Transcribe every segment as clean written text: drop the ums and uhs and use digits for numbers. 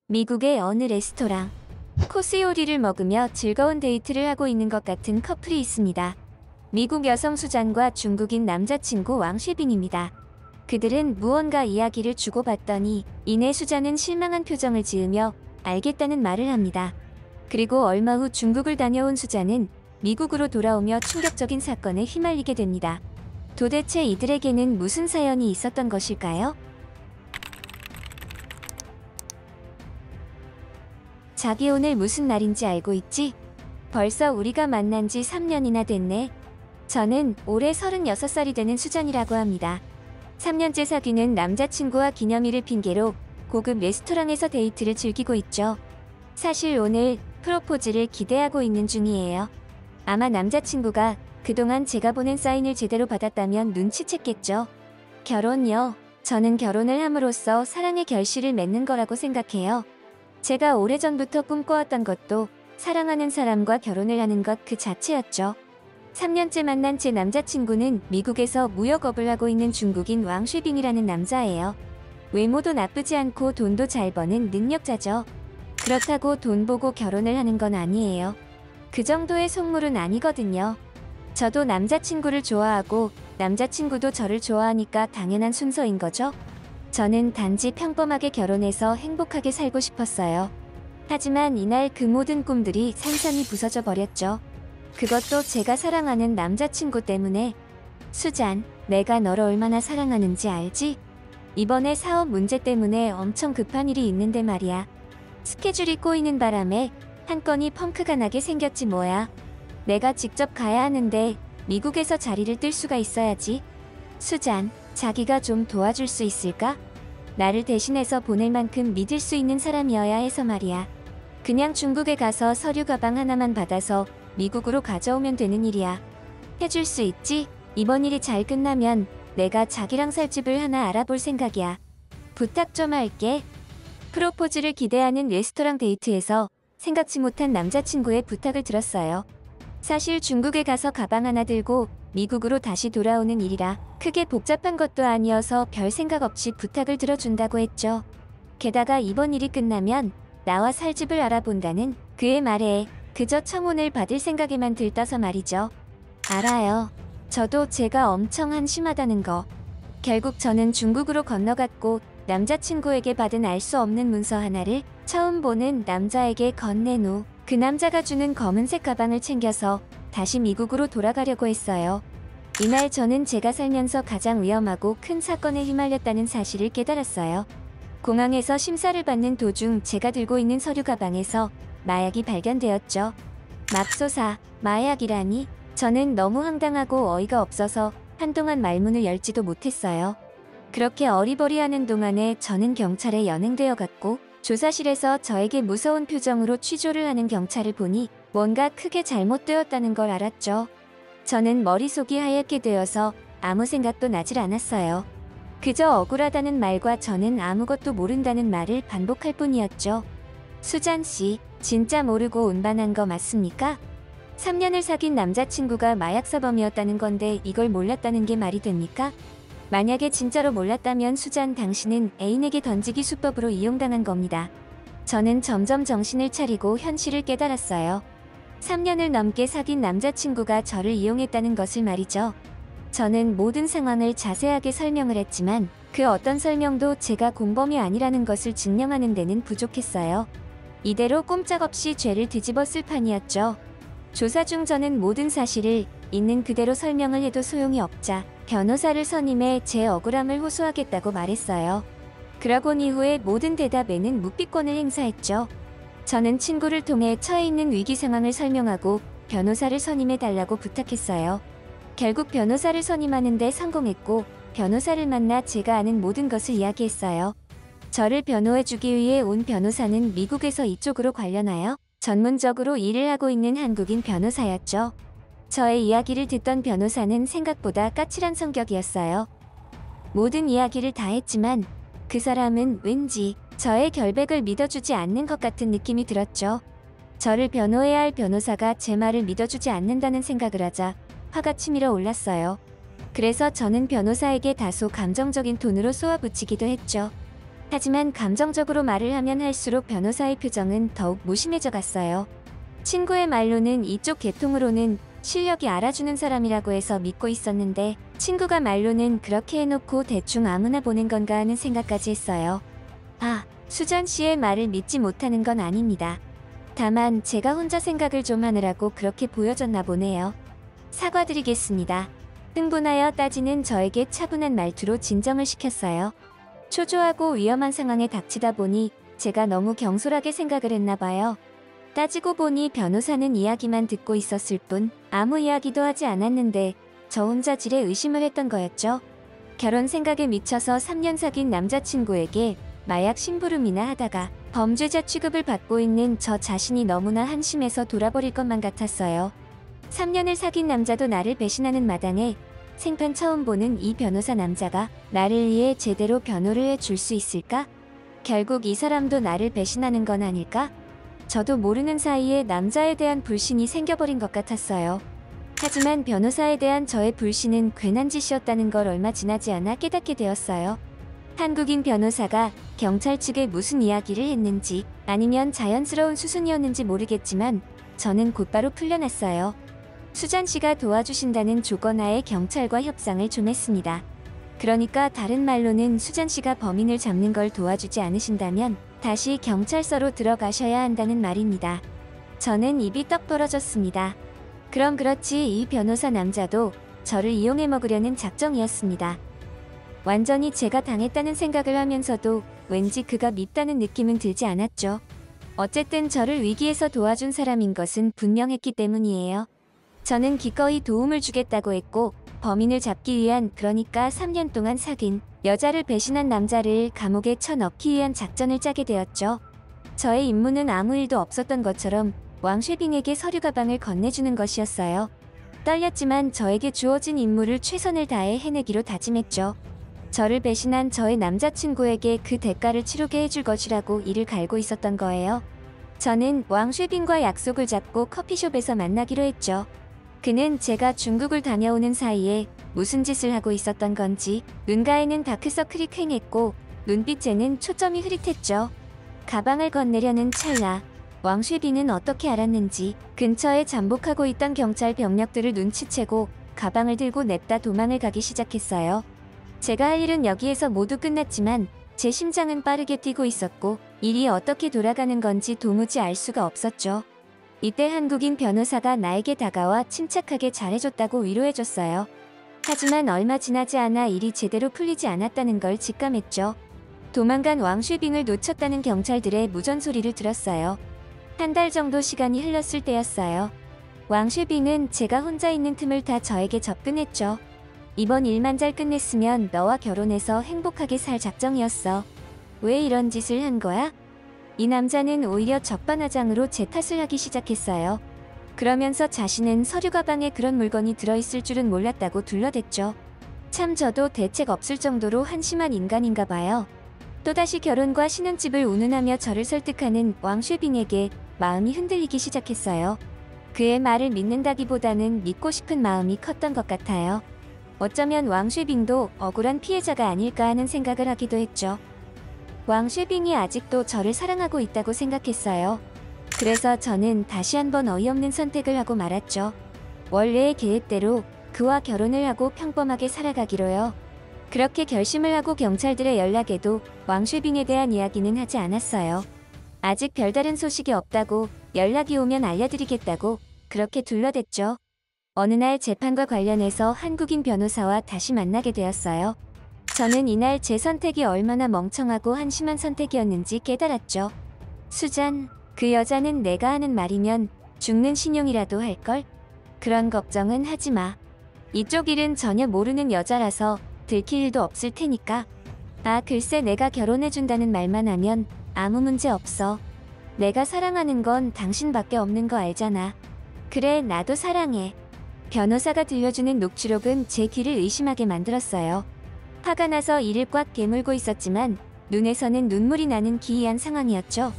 미국의 어느 레스토랑. 코스 요리를 먹으며 즐거운 데이트를 하고 있는 것 같은 커플이 있습니다. 미국 여성 수잔과 중국인 남자친구 왕쉐빈입니다. 그들은 무언가 이야기를 주고받더니 이내 수잔은 실망한 표정을 지으며 알겠다는 말을 합니다. 그리고 얼마 후 중국을 다녀온 수잔은 미국으로 돌아오며 충격적인 사건에 휘말리게 됩니다. 도대체 이들에게는 무슨 사연이 있었던 것일까요? 자기 오늘 무슨 날인지 알고 있지? 벌써 우리가 만난 지 3년이나 됐네. 저는 올해 36살이 되는 수잔이라고 합니다. 3년째 사귀는 남자친구와 기념일을 핑계로 고급 레스토랑에서 데이트를 즐기고 있죠. 사실 오늘 프로포즈를 기대하고 있는 중이에요. 아마 남자친구가 그동안 제가 보낸 사인을 제대로 받았다면 눈치챘겠죠. 결혼요. 저는 결혼을 함으로써 사랑의 결실을 맺는 거라고 생각해요. 제가 오래전부터 꿈꿔왔던 것도 사랑하는 사람과 결혼을 하는 것 그 자체였죠. 3년째 만난 제 남자친구는 미국에서 무역업을 하고 있는 중국인 왕쉐빙이라는 남자예요. 외모도 나쁘지 않고 돈도 잘 버는 능력자죠. 그렇다고 돈 보고 결혼을 하는 건 아니에요. 그 정도의 속물은 아니거든요. 저도 남자친구를 좋아하고 남자친구도 저를 좋아하니까 당연한 순서인 거죠. 저는 단지 평범하게 결혼해서 행복하게 살고 싶었어요. 하지만 이날 그 모든 꿈들이 산산이 부서져 버렸죠. 그것도 제가 사랑하는 남자친구 때문에. 수잔, 내가 너를 얼마나 사랑하는지 알지? 이번에 사업 문제 때문에 엄청 급한 일이 있는데 말이야. 스케줄이 꼬이는 바람에 한 건이 펑크가 나게 생겼지 뭐야. 내가 직접 가야 하는데 미국에서 자리를 뜰 수가 있어야지. 수잔, 자기가 좀 도와줄 수 있을까? 나를 대신해서 보낼 만큼 믿을 수 있는 사람이어야 해서 말이야. 그냥 중국에 가서 서류 가방 하나만 받아서 미국으로 가져오면 되는 일이야. 해줄 수 있지? 이번 일이 잘 끝나면 내가 자기랑 살 집을 하나 알아볼 생각이야. 부탁 좀 할게. 프로포즈를 기대하는 레스토랑 데이트에서 생각지 못한 남자친구의 부탁을 들었어요. 사실 중국에 가서 가방 하나 들고 미국으로 다시 돌아오는 일이라 크게 복잡한 것도 아니어서 별 생각 없이 부탁을 들어준다고 했죠. 게다가 이번 일이 끝나면 나와 살 집을 알아본다는 그의 말에 그저 청혼을 받을 생각에만 들떠서 말이죠. 알아요. 저도 제가 엄청 한심하다는 거. 결국 저는 중국으로 건너갔고 남자친구에게 받은 알 수 없는 문서 하나를 처음 보는 남자에게 건넨 후 그 남자가 주는 검은색 가방을 챙겨서 다시 미국으로 돌아가려고 했어요. 이날 저는 제가 살면서 가장 위험하고 큰 사건에 휘말렸다는 사실을 깨달았어요. 공항에서 심사를 받는 도중 제가 들고 있는 서류 가방에서 마약이 발견되었죠. 맙소사, 마약이라니? 저는 너무 황당하고 어이가 없어서 한동안 말문을 열지도 못했어요. 그렇게 어리버리하는 동안에 저는 경찰에 연행되어 갔고 조사실에서 저에게 무서운 표정으로 취조를 하는 경찰을 보니 뭔가 크게 잘못되었다는 걸 알았죠. 저는 머릿속이 하얗게 되어서 아무 생각도 나질 않았어요. 그저 억울하다는 말과 저는 아무것도 모른다는 말을 반복할 뿐이었죠. 수잔씨, 진짜 모르고 운반한 거 맞습니까? 3년을 사귄 남자친구가 마약사범이었다는 건데 이걸 몰랐다는 게 말이 됩니까? 만약에 진짜로 몰랐다면 수잔, 당신은 애인에게 던지기 수법으로 이용당한 겁니다. 저는 점점 정신을 차리고 현실을 깨달았어요. 3년을 넘게 사귄 남자친구가 저를 이용했다는 것을 말이죠. 저는 모든 상황을 자세하게 설명을 했지만 그 어떤 설명도 제가 공범이 아니라는 것을 증명하는 데는 부족했어요. 이대로 꼼짝없이 죄를 뒤집었을 판이었죠. 조사 중 저는 모든 사실을 있는 그대로 설명을 해도 소용이 없자 변호사를 선임해 제 억울함을 호소하겠다고 말했어요. 그러곤 이후에 모든 대답에는 묵비권을 행사했죠. 저는 친구를 통해 처해 있는 위기 상황을 설명하고 변호사를 선임해달라고 부탁했어요. 결국 변호사를 선임하는데 성공했고 변호사를 만나 제가 아는 모든 것을 이야기했어요. 저를 변호해주기 위해 온 변호사는 미국에서 이쪽으로 관련하여 전문적으로 일을 하고 있는 한국인 변호사였죠. 저의 이야기를 듣던 변호사는 생각보다 까칠한 성격이었어요. 모든 이야기를 다 했지만 그 사람은 왠지 저의 결백을 믿어주지 않는 것 같은 느낌이 들었죠. 저를 변호해야 할 변호사가 제 말을 믿어주지 않는다는 생각을 하자 화가 치밀어 올랐어요. 그래서 저는 변호사에게 다소 감정적인 톤으로 쏘아붙이기도 했죠. 하지만 감정적으로 말을 하면 할수록 변호사의 표정은 더욱 무심해져 갔어요. 친구의 말로는 이쪽 계통으로는 실력이 알아주는 사람이라고 해서 믿고 있었는데 친구가 말로는 그렇게 해놓고 대충 아무나 보낸 건가 하는 생각까지 했어요. 아, 수잔 씨의 말을 믿지 못하는 건 아닙니다. 다만 제가 혼자 생각을 좀 하느라고 그렇게 보여졌나 보네요. 사과드리겠습니다. 흥분하여 따지는 저에게 차분한 말투로 진정을 시켰어요. 초조하고 위험한 상황에 닥치다 보니 제가 너무 경솔하게 생각을 했나 봐요. 따지고 보니 변호사는 이야기만 듣고 있었을 뿐 아무 이야기도 하지 않았는데 저 혼자 지레 의심을 했던 거였죠. 결혼 생각에 미쳐서 3년 사귄 남자친구에게 마약 심부름이나 하다가 범죄자 취급을 받고 있는 저 자신이 너무나 한심해서 돌아버릴 것만 같았어요. 3년을 사귄 남자도 나를 배신하는 마당에 생판 처음 보는 이 변호사 남자가 나를 위해 제대로 변호를 해줄 수 있을까? 결국 이 사람도 나를 배신하는 건 아닐까? 저도 모르는 사이에 남자에 대한 불신이 생겨버린 것 같았어요. 하지만 변호사에 대한 저의 불신은 괜한 짓이었다는 걸 얼마 지나지 않아 깨닫게 되었어요. 한국인 변호사가 경찰 측에 무슨 이야기를 했는지 아니면 자연스러운 수순이었는지 모르겠지만 저는 곧바로 풀려났어요. 수잔 씨가 도와주신다는 조건하에 경찰과 협상을 좀 했습니다. 그러니까 다른 말로는 수잔 씨가 범인을 잡는 걸 도와주지 않으신다면 다시 경찰서로 들어가셔야 한다는 말입니다. 저는 입이 떡 벌어졌습니다. 그럼 그렇지 이 변호사 남자도 저를 이용해 먹으려는 작정이었습니다. 완전히 제가 당했다는 생각을 하면서도 왠지 그가 밉다는 느낌은 들지 않았죠. 어쨌든 저를 위기에서 도와준 사람인 것은 분명했기 때문이에요. 저는 기꺼이 도움을 주겠다고 했고 범인을 잡기 위한 그러니까 3년 동안 사귄 여자를 배신한 남자를 감옥에 쳐넣기 위한 작전을 짜게 되었죠. 저의 임무는 아무 일도 없었던 것처럼 왕쉐빙에게 서류 가방을 건네주는 것이었어요. 떨렸지만 저에게 주어진 임무를 최선을 다해 해내기로 다짐했죠. 저를 배신한 저의 남자친구에게 그 대가를 치르게 해줄 것이라고 이를 갈고 있었던 거예요. 저는 왕쉐빙과 약속을 잡고 커피숍에서 만나기로 했죠. 그는 제가 중국을 다녀오는 사이에 무슨 짓을 하고 있었던 건지 눈가에는 다크서클이 퀭했고 눈빛에는 초점이 흐릿했죠. 가방을 건네려는 찰나 왕쉐빙은 어떻게 알았는지 근처에 잠복하고 있던 경찰 병력들을 눈치채고 가방을 들고 냅다 도망을 가기 시작했어요. 제가 할 일은 여기에서 모두 끝났지만 제 심장은 빠르게 뛰고 있었고 일이 어떻게 돌아가는 건지 도무지 알 수가 없었죠. 이때 한국인 변호사가 나에게 다가와 침착하게 잘해줬다고 위로해줬어요. 하지만 얼마 지나지 않아 일이 제대로 풀리지 않았다는 걸 직감했죠. 도망간 왕쉐빙을 놓쳤다는 경찰들의 무전소리를 들었어요. 한 달 정도 시간이 흘렀을 때였어요. 왕쉐빙은 제가 혼자 있는 틈을 타 저에게 접근했죠. 이번 일만 잘 끝냈으면 너와 결혼해서 행복하게 살 작정이었어. 왜 이런 짓을 한 거야? 이 남자는 오히려 적반하장으로 제 탓을 하기 시작했어요. 그러면서 자신은 서류 가방에 그런 물건이 들어있을 줄은 몰랐다고 둘러댔죠. 참 저도 대책 없을 정도로 한심한 인간인가 봐요. 또다시 결혼과 신혼집을 운운하며 저를 설득하는 왕쉐빙에게 마음이 흔들리기 시작했어요. 그의 말을 믿는다기보다는 믿고 싶은 마음이 컸던 것 같아요. 어쩌면 왕쉐빙도 억울한 피해자가 아닐까 하는 생각을 하기도 했죠. 왕쉐빙이 아직도 저를 사랑하고 있다고 생각했어요. 그래서 저는 다시 한번 어이없는 선택을 하고 말았죠. 원래의 계획대로 그와 결혼을 하고 평범하게 살아가기로요. 그렇게 결심을 하고 경찰들의 연락에도 왕쉐빙에 대한 이야기는 하지 않았어요. 아직 별다른 소식이 없다고 연락이 오면 알려드리겠다고 그렇게 둘러댔죠. 어느 날 재판과 관련해서 한국인 변호사와 다시 만나게 되었어요. 저는 이날 제 선택이 얼마나 멍청하고 한심한 선택이었는지 깨달았죠. 수잔, 그 여자는 내가 하는 말이면 죽는 신용이라도 할걸? 그런 걱정은 하지 마. 이쪽 일은 전혀 모르는 여자라서 들킬 일도 없을 테니까. 아, 글쎄 내가 결혼해준다는 말만 하면 아무 문제 없어. 내가 사랑하는 건 당신밖에 없는 거 알잖아. 그래, 나도 사랑해. 변호사가 들려주는 녹취록은 제 귀를 의심하게 만들었어요. 화가 나서 이를 꽉 깨물고 있었지만 눈에서는 눈물이 나는 기이한 상황이었죠.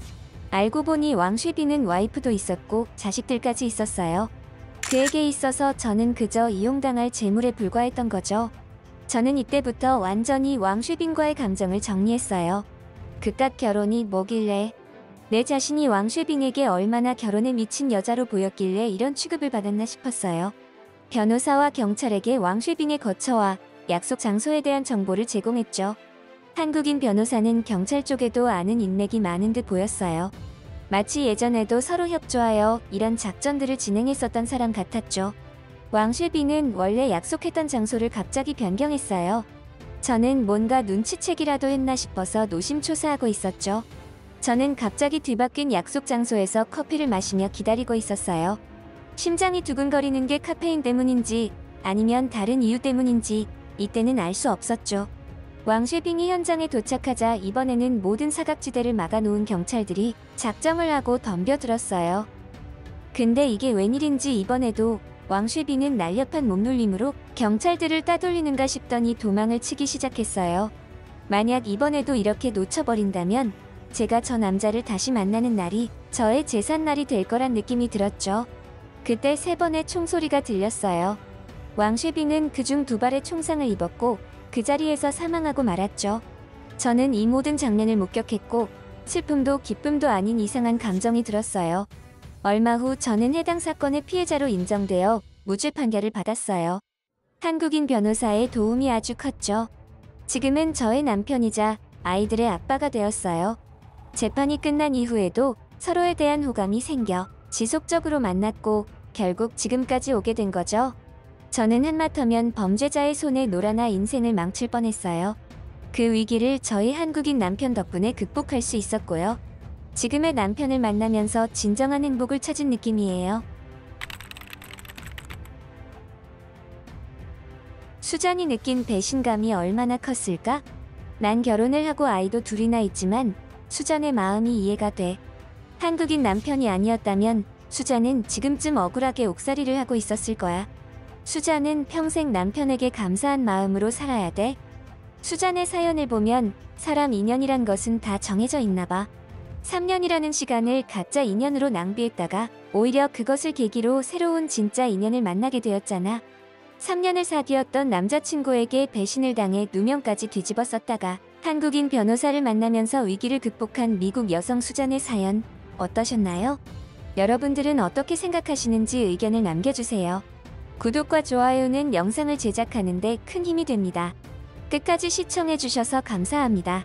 알고 보니 왕쉐빙은 와이프도 있었고 자식들까지 있었어요. 그에게 있어서 저는 그저 이용당할 재물에 불과했던 거죠. 저는 이때부터 완전히 왕쉐빙과의 감정을 정리했어요. 그깟 결혼이 뭐길래, 내 자신이 왕쉐빙에게 얼마나 결혼에 미친 여자로 보였길래 이런 취급을 받았나 싶었어요. 변호사와 경찰에게 왕쉐빙의 거처와 약속 장소에 대한 정보를 제공했죠. 한국인 변호사는 경찰 쪽에도 아는 인맥이 많은 듯 보였어요. 마치 예전에도 서로 협조하여 이런 작전들을 진행했었던 사람 같았죠. 왕쉐빙은 원래 약속했던 장소를 갑자기 변경했어요. 저는 뭔가 눈치채기라도 했나 싶어서 노심초사하고 있었죠. 저는 갑자기 뒤바뀐 약속 장소에서 커피를 마시며 기다리고 있었어요. 심장이 두근거리는 게 카페인 때문인지 아니면 다른 이유 때문인지 이때는 알 수 없었죠. 왕쉐빙이 현장에 도착하자 이번에는 모든 사각지대를 막아놓은 경찰들이 작정을 하고 덤벼들었어요. 근데 이게 웬일인지 이번에도 왕쉐빙은 날렵한 몸놀림으로 경찰들을 따돌리는가 싶더니 도망을 치기 시작했어요. 만약 이번에도 이렇게 놓쳐버린다면 제가 저 남자를 다시 만나는 날이 저의 제삿날이 될 거란 느낌이 들었죠. 그때 3번의 총소리가 들렸어요. 왕쉐빙은 그중 2발의 총상을 입었고 그 자리에서 사망하고 말았죠. 저는 이 모든 장면을 목격했고 슬픔도 기쁨도 아닌 이상한 감정이 들었어요. 얼마 후 저는 해당 사건의 피해자로 인정되어 무죄 판결을 받았어요. 한국인 변호사의 도움이 아주 컸죠. 지금은 저의 남편이자 아이들의 아빠가 되었어요. 재판이 끝난 이후에도 서로에 대한 호감이 생겨 지속적으로 만났고 결국 지금까지 오게 된 거죠. 저는 한마터면 범죄자의 손에 놀아나 인생을 망칠 뻔했어요. 그 위기를 저희 한국인 남편 덕분에 극복할 수 있었고요. 지금의 남편을 만나면서 진정한 행복을 찾은 느낌이에요. 수잔이 느낀 배신감이 얼마나 컸을까? 난 결혼을 하고 아이도 2이나 있지만 수잔의 마음이 이해가 돼. 한국인 남편이 아니었다면 수잔은 지금쯤 억울하게 옥살이를 하고 있었을 거야. 수잔은 평생 남편에게 감사한 마음으로 살아야 돼. 수잔의 사연을 보면 사람 인연이란 것은 다 정해져 있나 봐. 3년이라는 시간을 가짜 인연으로 낭비했다가 오히려 그것을 계기로 새로운 진짜 인연을 만나게 되었잖아. 3년을 사귀었던 남자친구에게 배신을 당해 누명까지 뒤집어 썼다가 한국인 변호사를 만나면서 위기를 극복한 미국 여성 수잔의 사연 어떠셨나요? 여러분들은 어떻게 생각하시는지 의견을 남겨주세요. 구독과 좋아요는 영상을 제작하는 데 큰 힘이 됩니다. 끝까지 시청해주셔서 감사합니다.